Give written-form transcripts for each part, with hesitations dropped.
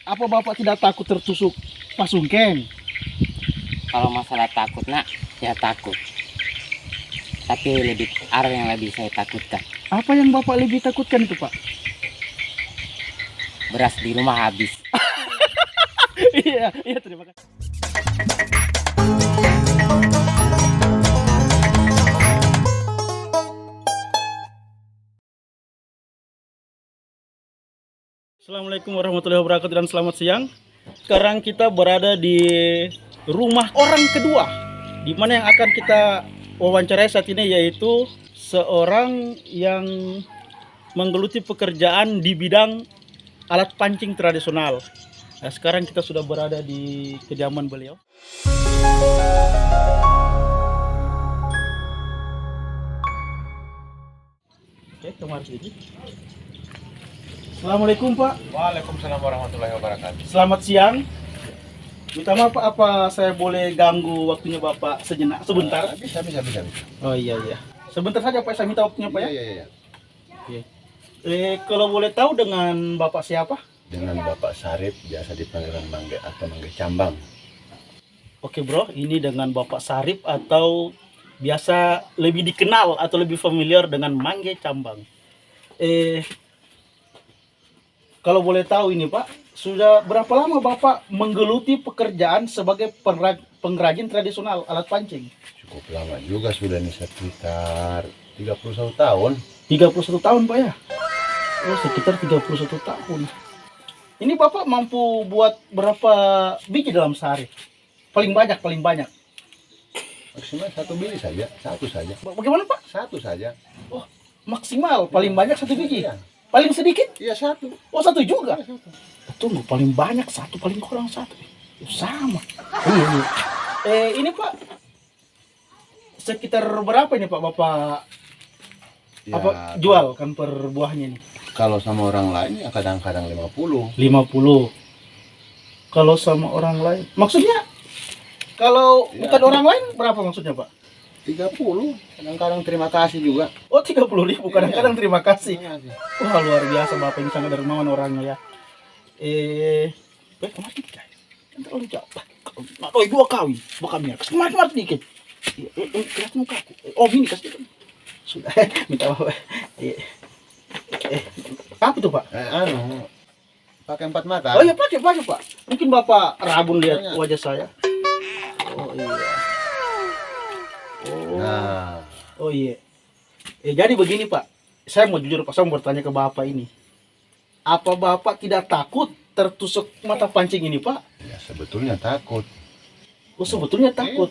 Apa Bapak tidak takut tertusuk pasungkeng? Kalau masalah takut nak, ya takut. Tapi lebih ada yang lebih saya takutkan. Apa yang Bapak lebih takutkan itu, Pak? Beras di rumah habis. Iya, iya, terima kasih. Assalamualaikum warahmatullahi wabarakatuh dan selamat siang. Sekarang kita berada di rumah orang kedua, di mana yang akan kita wawancarai saat ini yaitu seorang yang menggeluti pekerjaan di bidang alat pancing tradisional. Nah, sekarang kita sudah berada di kediaman beliau. Oke, kemari sedikit. Assalamualaikum Pak. Waalaikumsalam warahmatullahi wabarakatuh. Selamat siang. Minta maaf Pak, apa saya boleh ganggu waktunya Bapak sejenak, sebentar? Bisa. Oh iya. Sebentar saja Pak, saya minta waktunya Pak ya. Iya. Oke. Kalau boleh tahu dengan Bapak siapa? Dengan Bapak Sarip, biasa dipanggil Mangge atau Mangge Cambang. Oke bro, ini dengan Bapak Sarip atau biasa lebih dikenal atau lebih familiar dengan Mangge Cambang. Kalau boleh tahu ini Pak, sudah berapa lama Bapak menggeluti pekerjaan sebagai pengrajin tradisional alat pancing? Cukup lama juga sudah nih, sekitar 31 tahun. 31 tahun Pak ya? Oh, sekitar 31 tahun. Ini Bapak mampu buat berapa biji dalam sehari? Paling banyak. Maksimal satu biji saja, satu saja. Bagaimana Pak? Satu saja. Oh, maksimal paling banyak satu biji. Iya. Paling sedikit? Iya, satu. Oh, satu juga. Iya, satu. Tunggu, paling banyak satu, paling kurang satu. Sama. Iya. Ini Pak, sekitar berapa ini Pak Bapak Ya, apa jual kan per buahnya ini? Kalau sama orang lain ya kadang-kadang 50. 50. Kalau sama orang lain, maksudnya kalau Ya. bukan orang lain berapa maksudnya Pak? 30. Kadang-kadang terima kasih juga. Oh, 30.000. Kadang-kadang terima kasih. Terima kasih. Wah, luar biasa Bapak ini, sangat dermawan orangnya ya. Kemari dikit guys. Kan terlalu jauh. Nah, dua kawin. Bukan merah. Kemari dikit. Kelihatan muka aku. Oh, ini kasih. Sudah. Minta Bapak. Apa itu Pak? Pakai 4 mata. Oh iya, pakai Pak. Mungkin Bapak rabun lihat wajah saya. Oh iya. Oh. Nah, Oh iya. Jadi begini Pak, saya mau jujur Pak, saya mau bertanya ke Bapak ini. Apa Bapak tidak takut tertusuk mata pancing ini Pak? ya sebetulnya takut. Oh, sebetulnya takut.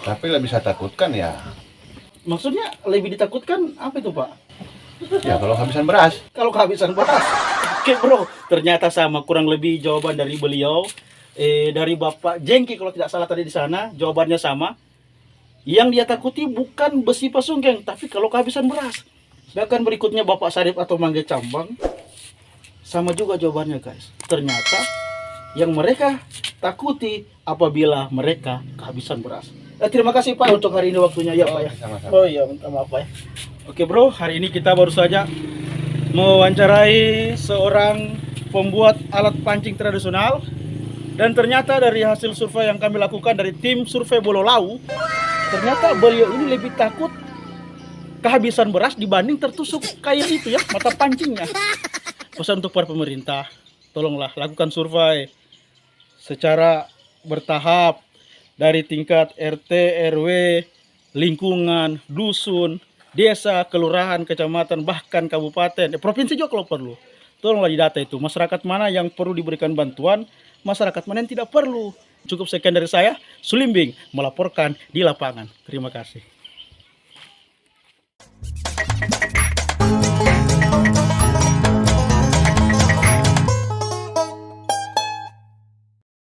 Tapi lebih saya takutkan ya. Maksudnya lebih ditakutkan apa itu Pak? Ya kalau kehabisan beras. Kalau kehabisan beras. Oke bro, ternyata sama kurang lebih jawaban dari beliau. Dari Bapak Jengki kalau tidak salah tadi di sana, jawabannya sama. Yang dia takuti bukan besi pasungkeng, tapi kalau kehabisan beras. Sedangkan berikutnya Bapak Sarip atau Mangge Cambang, sama juga jawabannya guys. Ternyata yang mereka takuti apabila mereka kehabisan beras. Terima kasih Pak untuk hari ini waktunya ya Pak ya. Sama-sama. Oh iya, minta maaf Pak ya. Oke bro, hari ini kita baru saja mewawancarai seorang pembuat alat pancing tradisional. Dan ternyata dari hasil survei yang kami lakukan dari tim survei Bololau, ternyata beliau ini lebih takut kehabisan beras dibanding tertusuk kayak itu ya, mata pancingnya. Pesan untuk para pemerintah, tolonglah lakukan survei secara bertahap dari tingkat RT, RW, lingkungan, dusun, desa, kelurahan, kecamatan, bahkan kabupaten, provinsi juga kalau perlu. Tolonglah didata itu, masyarakat mana yang perlu diberikan bantuan, masyarakat mana yang tidak perlu. Cukup sekian dari saya, Sulimbing melaporkan di lapangan. Terima kasih.